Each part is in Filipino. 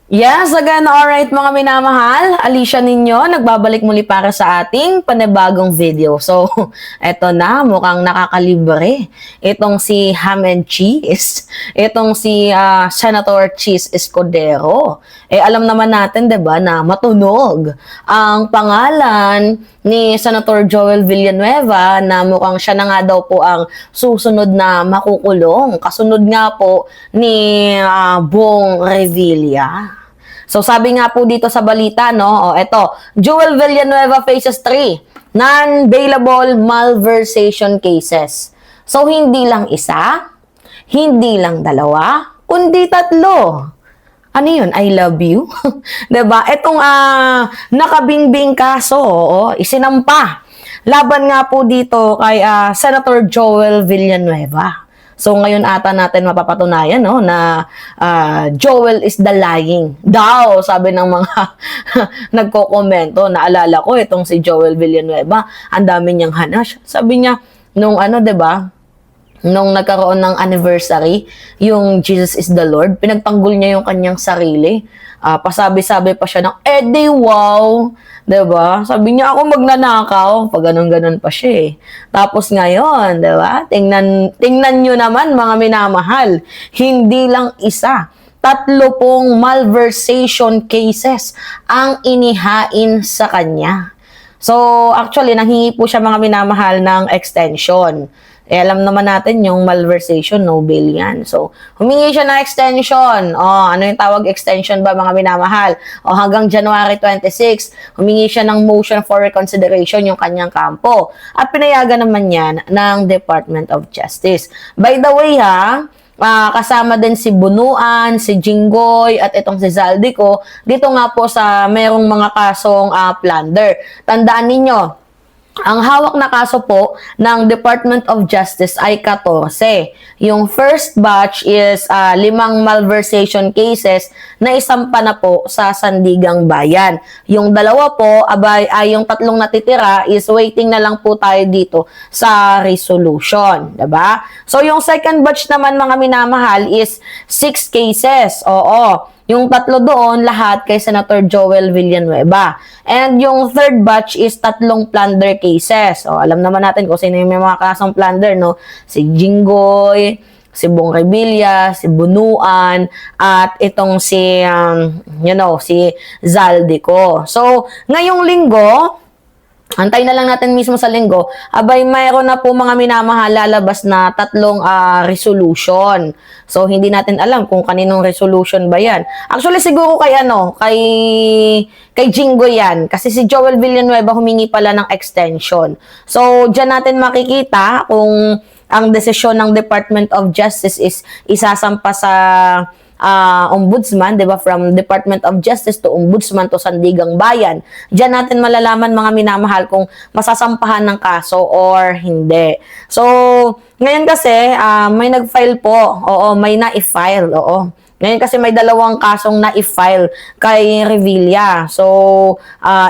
Yes, again, alright mga minamahal. Alicia ninyo, nagbabalik muli para sa ating panibagong video. So, eto na, mukhang nakakalibre. Itong si Ham and Cheese. Itong si Senator Cheese Escudero. Alam naman natin, 'di ba, na matunog ang pangalan ni Senator Joel Villanueva na mukhang siya na nga daw po ang susunod na makukulong. Kasunod nga po ni Bong Revilla. So sabi nga po dito sa balita, no, eto, Joel Villanueva faces 3 non-bailable malversation cases. So hindi lang isa, hindi lang dalawa, kundi 3. Ano yun? I love you? 'Di ba? Etong nakabingbing kaso, isinampa laban nga po dito kay Senator Joel Villanueva. So ngayon ata natin mapapatunayan, no, na Joel is the lying daw, sabi ng mga nagko-komento. Naalala ko itong si Joel Villanueva, ang dami niyang hanash. Sabi niya nung 'di ba? Nung nagkaroon ng anniversary, yung Jesus is the Lord, pinagtanggol niya yung kanyang sarili. Pasabi-sabi pa siya ng, di wow! 'Di ba? Sabi niya, ako magnanakaw. Pag ganun-ganun pa siya eh. Tapos ngayon, 'di ba? Tingnan nyo naman mga minamahal. Hindi lang isa. 3 pong malversation cases ang inihain sa kanya. So, actually, nanghingi po siya mga minamahal ng extension. Alam naman natin yung malversation, no bail yan. So, humingi siya ng extension. Ano yung tawag extension ba mga minamahal? Hanggang January 26, humingi siya ng motion for reconsideration yung kanyang kampo. At pinayagan naman yan ng Department of Justice. By the way kasama din si Bunuan, si Jinggoy, at itong si Zaldico. Dito nga po sa merong mga kasong plunder. Tandaan ninyo, ang hawak na kaso po ng Department of Justice ay 14. Yung first batch is 5 malversation cases na isampa na po sa Sandigang Bayan. Yung 2 po, yung 3 natitira is waiting na lang po tayo dito sa resolution. Diba? So yung second batch naman mga minamahal is 6 cases. Yung 3 doon, lahat kay Senator Joel Villanueva. And yung third batch is 3 plunder cases. Alam naman natin kung sino yung may mga kasong plunder, no? Si Jinggoy, si Bong Revilla, si Bunuan, at itong si Zaldico. So, ngayong linggo, antay na lang natin mismo sa linggo, mayroon na po mga minamahal lalabas na 3 resolution. So, hindi natin alam kung kaninong resolution ba yan. Actually, siguro kay Jingo yan. Kasi si Joel Villanueva humingi pala ng extension. So, dyan natin makikita kung ang desisyon ng Department of Justice is isasampa sa ombudsman, 'di ba? From Department of Justice to ombudsman to Sandigang Bayan. Diyan natin malalaman mga minamahal kung masasampahan ng kaso or hindi. So, ngayon kasi may nag-file po. May na-file. Ngayon kasi may 2 kasong na-file kay Revilla. So,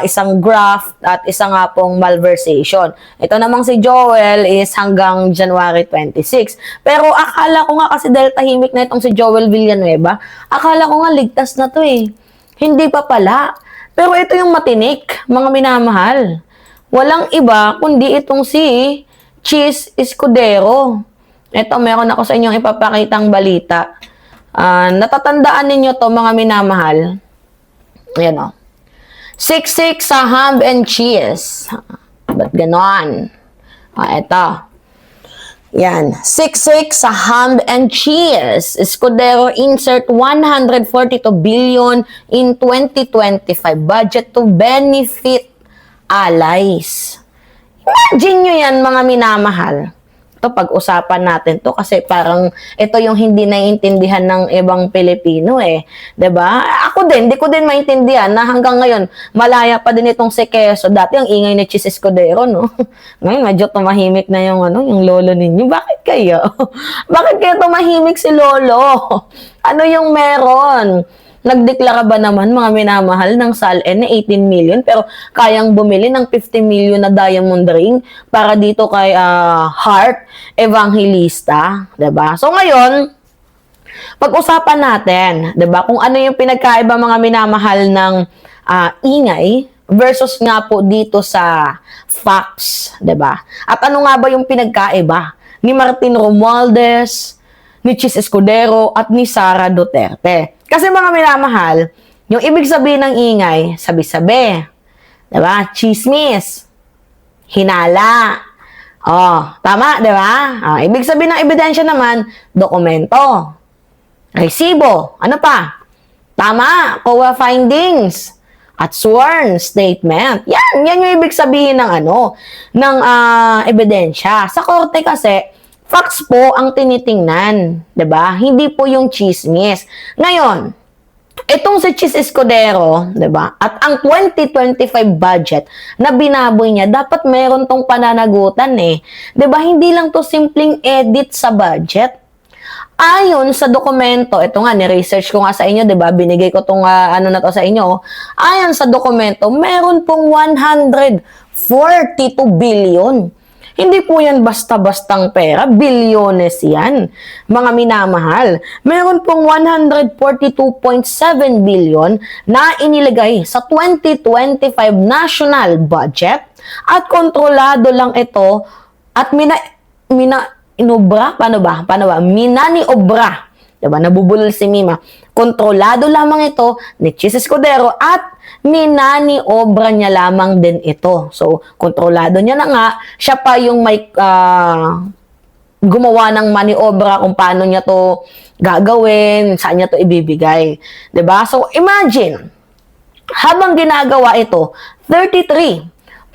isang graft at isang nga pong malversation. Ito namang si Joel is hanggang January 26. Pero akala ko nga kasi dahil tahimik na itong si Joel Villanueva, akala ko nga ligtas na to eh. Hindi pa pala. Pero ito yung matinik, mga minamahal. Walang iba kundi itong si Cheese Escudero. Ito, meron ako sa inyong ipapakitang balita. Natatandaan ninyo to mga minamahal. Ayan 6-6 sa Ham and Cheese. Ba't ganon? Ito. Yan. 6-6 sa Ham and Cheese. Escudero insert 142 billion in 2025 budget to benefit allies. Imagine nyo yan mga minamahal. Pag-usapan natin to kasi parang ito yung hindi naiintindihan ng ibang Pilipino 'di ba? Ako din, di ko din maintindihan na hanggang ngayon malaya pa din itong si Quezon. Dati ang ingay ni Cheese Escudero, no? Ngayon medyo tumahimik na yung lolo ninyo. Bakit kayo? Bakit kayo tumahimik si lolo? Ano yung meron? Nagdeklara ba naman mga minamahal ng SALN na 18 million pero kayang bumili ng 50 million na diamond ring para dito kay Heart Evangelista, 'di ba? So ngayon, Pag-usapan natin, 'di ba? Kung ano yung pinagkaiba mga minamahal ng ingay versus nga po dito sa facts, 'di ba? At ano nga ba yung pinagkaiba ni Martin Romualdez, ni Chis Escudero at ni Sara Duterte? Kasi mga minamahal, yung ibig sabihin ng ingay, sabi-sabi, 'di ba? Chismis, hinala. Oh, tama, 'di ba? Ibig sabihin ng ebidensya naman, dokumento, resibo, ano pa? Tama, COA findings at sworn statement. Yan yung ibig sabihin ng ng ebidensya. Sa korte kasi, facts po ang tinitingnan, 'di ba? Hindi po yung chismis. Ngayon, itong si Chis Escudero, 'di ba? At ang 2025 budget na binaboy niya, dapat meron tong pananagutan 'Di ba? Hindi lang to simpleng edit sa budget. Ayon sa dokumento, ito nga, ni-research ko nga sa inyo, 'di ba? Binigay ko tong na to sa inyo. Ayon sa dokumento, meron pong 142 billion. Hindi po yan basta-bastang pera, bilyones yan, mga minamahal. Meron pong 142.7 billion na inilagay sa 2025 national budget at kontrolado lang ito at inobra, paano ba? Minaniobra. Diba? Nabubulol si Mima. Kontrolado lamang ito ni Chis Escudero at minaniobra niya lamang din ito. So, kontrolado niya na nga. Siya pa yung may gumawa ng maniobra kung paano niya to gagawin, saan niya to ibibigay. Diba? So, imagine, habang ginagawa ito, 33.4%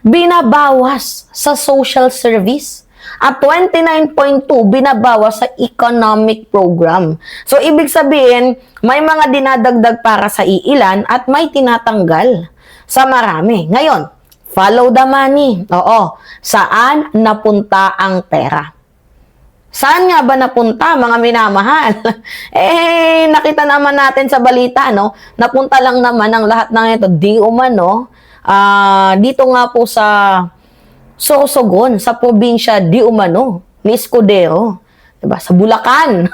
binabawas sa social service at 29.2 binabawas sa economic program. So, ibig sabihin, may mga dinadagdag para sa iilan at may tinatanggal sa marami. Ngayon, follow the money. Oo. Saan napunta ang pera? Saan nga ba napunta, mga minamahal? Nakita naman natin sa balita, Napunta lang naman ang lahat ng ito, di umano, dito nga po sa Sorsogon, sa probinsya di umano ni Escudero, diba? Sa Bulacan,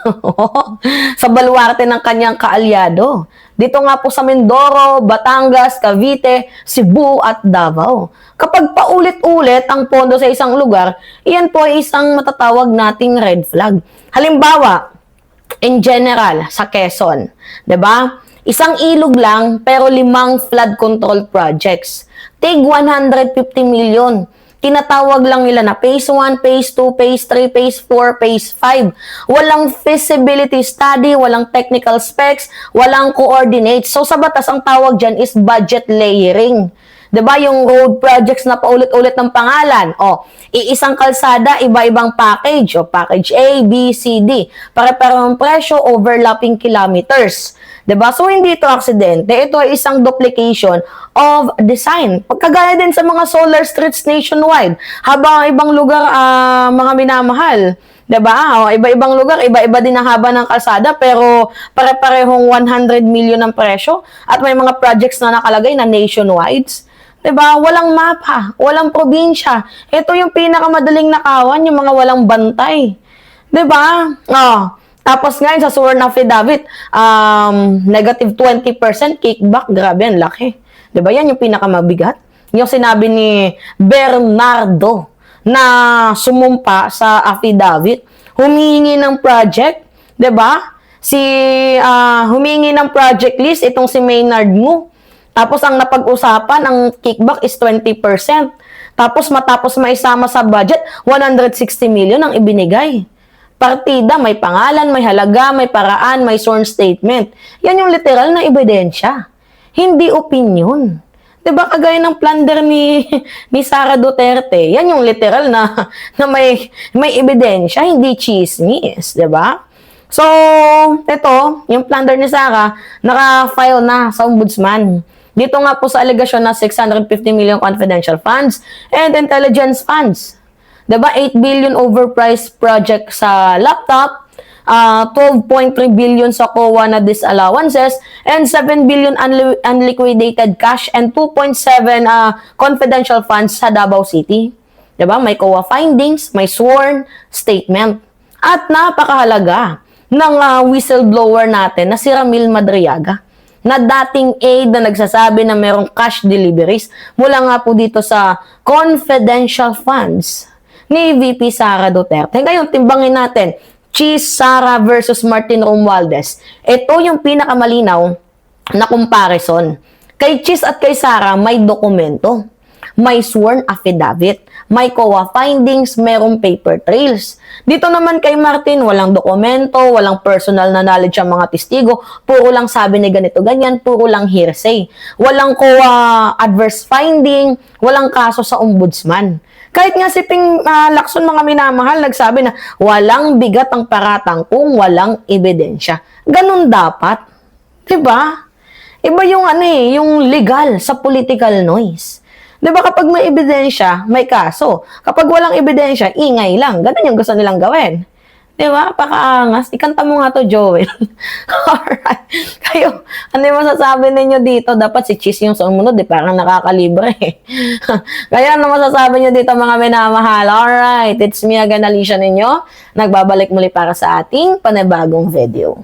sa baluarte ng kanyang kaalyado. Dito nga po sa Mindoro, Batangas, Cavite, Cebu at Davao. Kapag paulit-ulit ang pondo sa isang lugar, iyan po ay isang matatawag nating red flag. Halimbawa, in general, sa Quezon, diba? Isang ilog lang, pero 5 flood control projects. Tig 150 million. Tinatawag lang nila na phase 1, phase 2, phase 3, phase 4, phase 5. Walang feasibility study, walang technical specs, walang coordinate. So sa batas, ang tawag dyan is budget layering. 'Di ba yung road projects na paulit-ulit ng pangalan? Iisang kalsada, iba-ibang package. Package A, B, C, D. Pare-parehong presyo, overlapping kilometers. 'Di ba? So hindi ito aksidente. Ito ay isang duplication of design. Pagkagaya din sa mga solar streets nationwide. Habang ibang lugar, mga minamahal, 'di ba? Iba-ibang lugar, iba-iba din ang haba ng kalsada, pero pare-parehong 100 million ang presyo at may mga projects na nakalagay na nationwide. 'Di ba? Walang mapa, walang probinsya. Ito yung pinakamadaling nakawan, yung mga walang bantay. 'Di ba? Tapos ngayon sa sworn affidavit, negative 20% kickback. Grabe, ang laki. 'Di ba? Yan yung pinakamabigat. Yung sinabi ni Bernardo na sumumpa sa affidavit, humingi ng project, 'di ba? Humingi ng project list itong si Maynard Ngu. Tapos ang napag-usapan, ang kickback is 20%. Tapos matapos maisama sa budget, 160 million ang ibinigay. Partida, may pangalan, may halaga, may paraan, may sworn statement. Yan yung literal na ebidensya. Hindi opinion. 'Di ba kagaya ng plunder ni Sara Duterte? Yan yung literal na may ebidensya, hindi chismis, 'di ba? So, ito, yung plunder ni Sara, naka-file na sa ombudsman. Dito nga po sa alegasyon na 650 million confidential funds and intelligence funds. Diba? 8 billion overpriced project sa laptop, 12.3 billion sa COA na disallowances, and 7 billion unliquidated cash and 2.7 confidential funds sa Davao City. Diba? May COA findings, may sworn statement. At napakahalaga ng whistleblower natin na si Ramil Madriaga, na dating aide na nagsasabi na merong cash deliveries mula nga po dito sa confidential funds ni VP Sara Duterte. Ngayon, timbangin natin, Cheese Sara versus Martin Romualdez. Ito yung pinakamalinaw na comparison. Kay Cheese at kay Sara, may dokumento, may sworn affidavit, may COA findings, merong paper trails. Dito naman kay Martin, walang dokumento, walang personal na knowledge ang mga testigo, puro lang sabi ni ganito, ganyan, puro lang hearsay. Walang COA adverse finding, walang kaso sa ombudsman. Kahit nga si Ping Lacson, mga minamahal, nagsabi na walang bigat ang paratang kung walang ebidensya. Ganun dapat. Diba? Iba yung yung legal sa political noise. Diba kapag may ebidensya, may kaso. Kapag walang ebidensya, ingay lang. Ganun yung gusto nilang gawin. Diba? Pakaangas. Ikanta mo nga to, Joel. Alright. Kayo, ano yung masasabi ninyo dito? Dapat si Cheese yung sumunod, parang nakakalibre. Kaya ano masasabi nyo dito, mga minamahal? Alright. It's me again, Alicia ninyo. Nagbabalik muli para sa ating panibagong video.